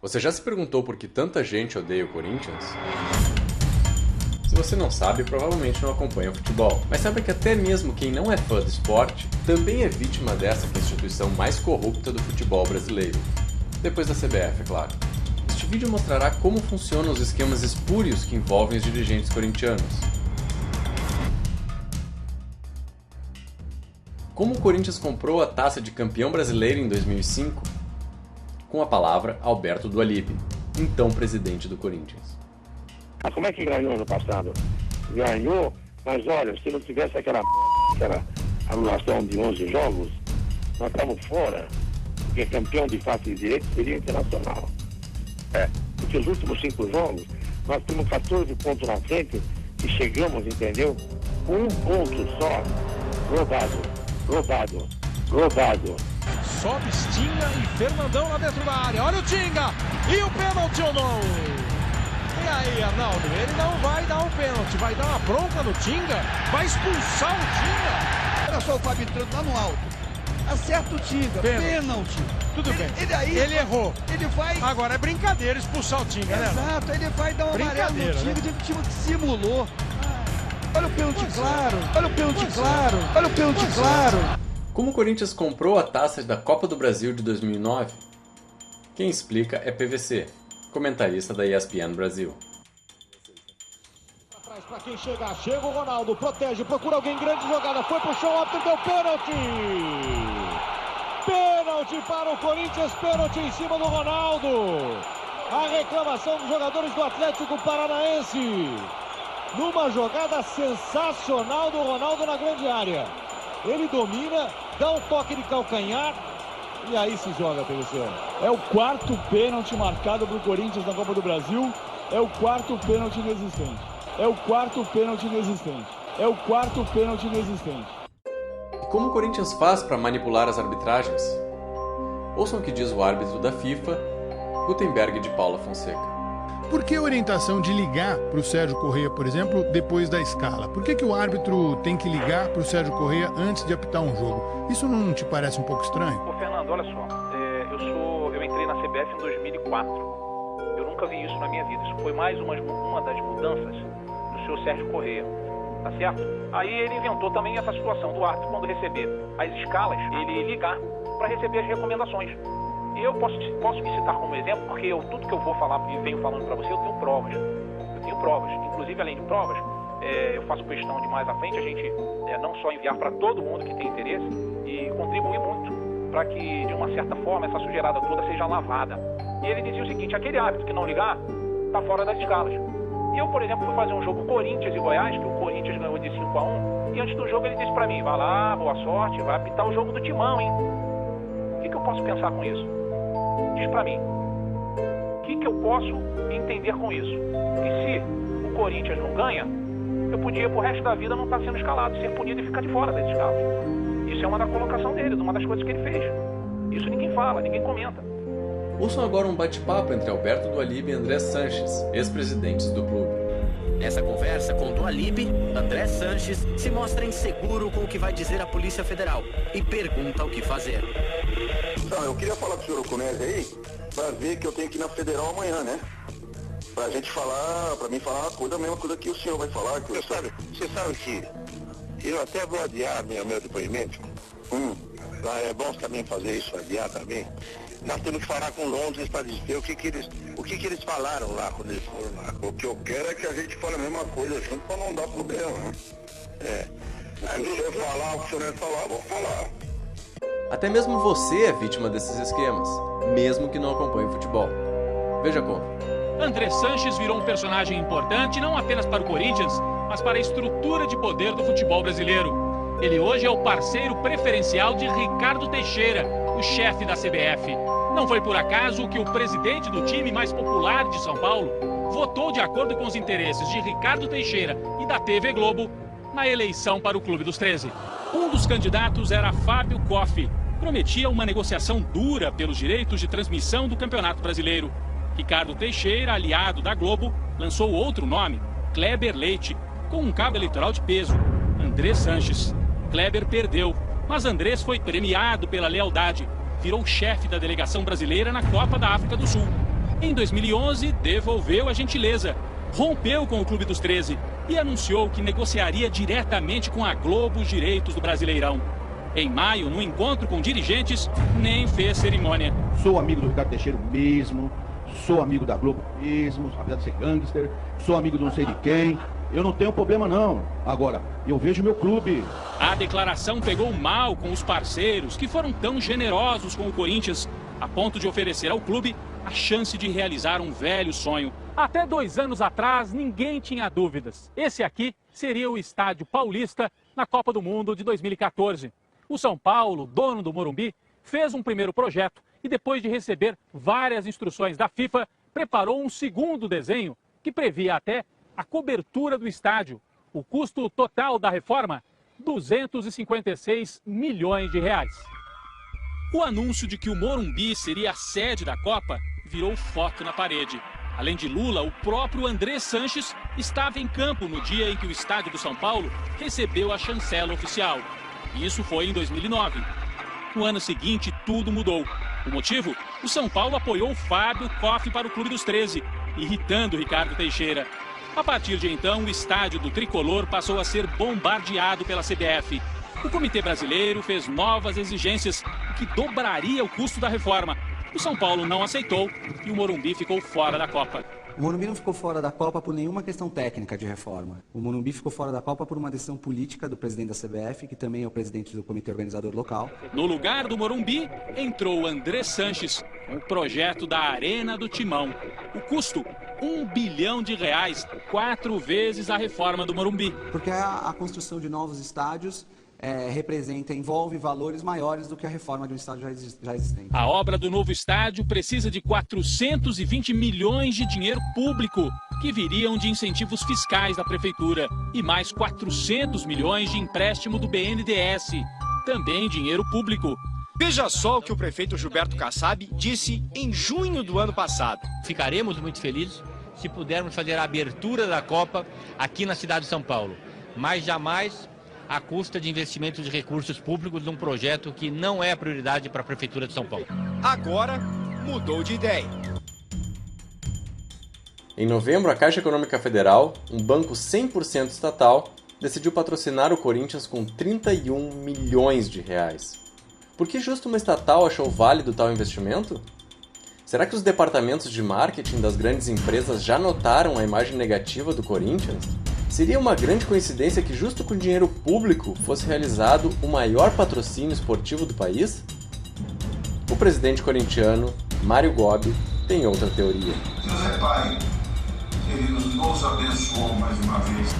Você já se perguntou por que tanta gente odeia o Corinthians? Se você não sabe, provavelmente não acompanha o futebol. Mas sabe que até mesmo quem não é fã do esporte também é vítima dessa que é a instituição mais corrupta do futebol brasileiro. Depois da CBF, é claro. Este vídeo mostrará como funcionam os esquemas espúrios que envolvem os dirigentes corintianos. Como o Corinthians comprou a taça de campeão brasileiro em 2005? Com a palavra, Alberto Dualib, então presidente do Corinthians. Como é que ganhou no passado? Ganhou, mas olha, se não tivesse aquela anulação de 11 jogos, nós estamos fora, porque campeão de fato e direito seria internacional. Porque os últimos 5 jogos, nós temos 14 pontos na frente e chegamos, entendeu? Com 1 ponto só, roubado. Sobe Tinga e Fernandão lá dentro da área. Olha o Tinga! E o pênalti ou não? E aí, Arnaldo? Ele não vai dar um pênalti, vai dar uma bronca no Tinga, vai expulsar o Tinga. Olha só o Fábio entrando lá no alto. Acerta o Tinga, pênalti. Tudo bem. Ele errou. Ele vai. Agora é brincadeira expulsar o Tinga, né? Exato, ele vai dar uma amarela no Tinga, né? De time que simulou. Olha o pênalti claro, olha o pênalti claro, olha o pênalti claro. Como o Corinthians comprou a taça da Copa do Brasil de 2009? Quem explica é PVC, comentarista da ESPN Brasil. Atrás para quem chegar, chega o Ronaldo, protege, procura alguém, grande jogada, foi pro chão, árbitro deu pênalti! Pênalti para o Corinthians, pênalti em cima do Ronaldo! A reclamação dos jogadores do Atlético Paranaense. Numa jogada sensacional do Ronaldo na grande área. Ele domina, dá um toque de calcanhar e aí se joga, PVC. É o 4º pênalti marcado para o Corinthians na Copa do Brasil. É o 4º pênalti inexistente. É o 4º pênalti inexistente. É o 4º pênalti inexistente. E como o Corinthians faz para manipular as arbitragens? Ouçam o que diz o árbitro da FIFA, Gutenberg de Paula Fonseca. Por que a orientação de ligar para o Sérgio Corrêa, por exemplo, depois da escala? Por que o árbitro tem que ligar para o Sérgio Corrêa antes de apitar um jogo? Isso não te parece um pouco estranho? Ô Fernando, olha só, eu entrei na CBF em 2004. Eu nunca vi isso na minha vida. Isso foi mais uma das mudanças do senhor Sérgio Corrêa, tá certo? Aí ele inventou também essa situação do árbitro, quando receber as escalas, ele ligar para receber as recomendações. Eu posso me citar como exemplo, porque tudo que eu vou falar e venho falando para você, eu tenho provas. Inclusive, além de provas, eu faço questão de mais à frente a gente não só enviar para todo mundo que tem interesse e contribuir muito para que, de uma certa forma, essa sujeirada toda seja lavada. E ele dizia o seguinte: aquele árbitro que não ligar, está fora das escalas. E eu, por exemplo, fui fazer um jogo Corinthians e Goiás, que o Corinthians ganhou de 5-1, e antes do jogo ele disse para mim: vai lá, boa sorte, vai apitar o jogo do Timão, hein? O que eu posso pensar com isso? Diz pra mim, o que eu posso entender com isso? Que se o Corinthians não ganha, eu podia pro resto da vida não estar sendo escalado, ser punido e ficar de fora das escalas. Isso é uma da colocação dele, uma das coisas que ele fez. Isso ninguém fala, ninguém comenta. Ouçam agora um bate-papo entre Alberto Dualib e André Sanches, ex-presidentes do clube. Nessa conversa com Dualib, André Sanches se mostra inseguro com o que vai dizer a Polícia Federal e pergunta o que fazer. Então, eu queria falar com o senhor Oconese aí, para ver que eu tenho que ir na Federal amanhã, né? Pra gente falar, pra mim falar uma coisa, a mesma coisa que o senhor vai falar. Que você sabe que eu até vou adiar meu depoimento. É bom também fazer isso, adiar também. Nós temos que falar com Londres para dizer o que eles falaram lá quando eles foram lá. O que eu quero é que a gente fale a mesma coisa junto para não dar problema, né? Se o senhor falar o que o senhor vai falar, eu vou falar. Até mesmo você é vítima desses esquemas, mesmo que não acompanhe o futebol. Veja como. André Sanches virou um personagem importante não apenas para o Corinthians, mas para a estrutura de poder do futebol brasileiro. Ele hoje é o parceiro preferencial de Ricardo Teixeira, o chefe da CBF. Não foi por acaso que o presidente do time mais popular de São Paulo votou de acordo com os interesses de Ricardo Teixeira e da TV Globo na eleição para o Clube dos 13. Um dos candidatos era Fábio Koff. Prometia uma negociação dura pelos direitos de transmissão do Campeonato Brasileiro. Ricardo Teixeira, aliado da Globo, lançou outro nome, Kleber Leite, com um cabo eleitoral de peso, André Sanches. Kleber perdeu, mas Andrés foi premiado pela lealdade. Virou chefe da delegação brasileira na Copa da África do Sul. Em 2011, devolveu a gentileza, rompeu com o Clube dos 13 e anunciou que negociaria diretamente com a Globo os direitos do Brasileirão. Em maio, no encontro com dirigentes, nem fez cerimônia. Sou amigo do Ricardo Teixeira mesmo, sou amigo da Globo mesmo, apesar de ser gangster, sou amigo de não sei de quem. Eu não tenho problema não. Agora, eu vejo meu clube. A declaração pegou mal com os parceiros que foram tão generosos com o Corinthians, a ponto de oferecer ao clube a chance de realizar um velho sonho. Até 2 anos atrás, ninguém tinha dúvidas. Esse aqui seria o Estádio Paulista na Copa do Mundo de 2014. O São Paulo, dono do Morumbi, fez um primeiro projeto e, depois de receber várias instruções da FIFA, preparou um segundo desenho que previa até a cobertura do estádio. O custo total da reforma, 256 milhões de reais. O anúncio de que o Morumbi seria a sede da Copa virou foto na parede. Além de Lula, o próprio André Sanches estava em campo no dia em que o estádio do São Paulo recebeu a chancela oficial. Isso foi em 2009. No ano seguinte, tudo mudou. O motivo? O São Paulo apoiou Fábio Koff para o Clube dos 13, irritando Ricardo Teixeira. A partir de então, o estádio do Tricolor passou a ser bombardeado pela CBF. O Comitê Brasileiro fez novas exigências, que dobraria o custo da reforma. O São Paulo não aceitou e o Morumbi ficou fora da Copa. O Morumbi não ficou fora da Copa por nenhuma questão técnica de reforma. O Morumbi ficou fora da Copa por uma decisão política do presidente da CBF, que também é o presidente do comitê organizador local. No lugar do Morumbi, entrou André Sanches, com o projeto da Arena do Timão. O custo, R$1 bilhão, 4 vezes a reforma do Morumbi. Porque a construção de novos estádios envolve valores maiores do que a reforma de um estádio já existente. A obra do novo estádio precisa de 420 milhões de dinheiro público, que viriam de incentivos fiscais da prefeitura, e mais 400 milhões de empréstimo do BNDES, também dinheiro público. Veja só o que o prefeito Gilberto Kassab disse em junho do ano passado. Ficaremos muito felizes se pudermos fazer a abertura da Copa aqui na cidade de São Paulo, mas jamais à custa de investimentos de recursos públicos num projeto que não é a prioridade para a Prefeitura de São Paulo. Agora mudou de ideia. Em novembro, a Caixa Econômica Federal, um banco 100% estatal, decidiu patrocinar o Corinthians com R$31 milhões. Por que justo uma estatal achou válido tal investimento? Será que os departamentos de marketing das grandes empresas já notaram a imagem negativa do Corinthians? Seria uma grande coincidência que justo com dinheiro público fosse realizado o maior patrocínio esportivo do país? O presidente corintiano, Mário Gobi, tem outra teoria. Deus é Pai, Ele nos abençoou mais uma vez.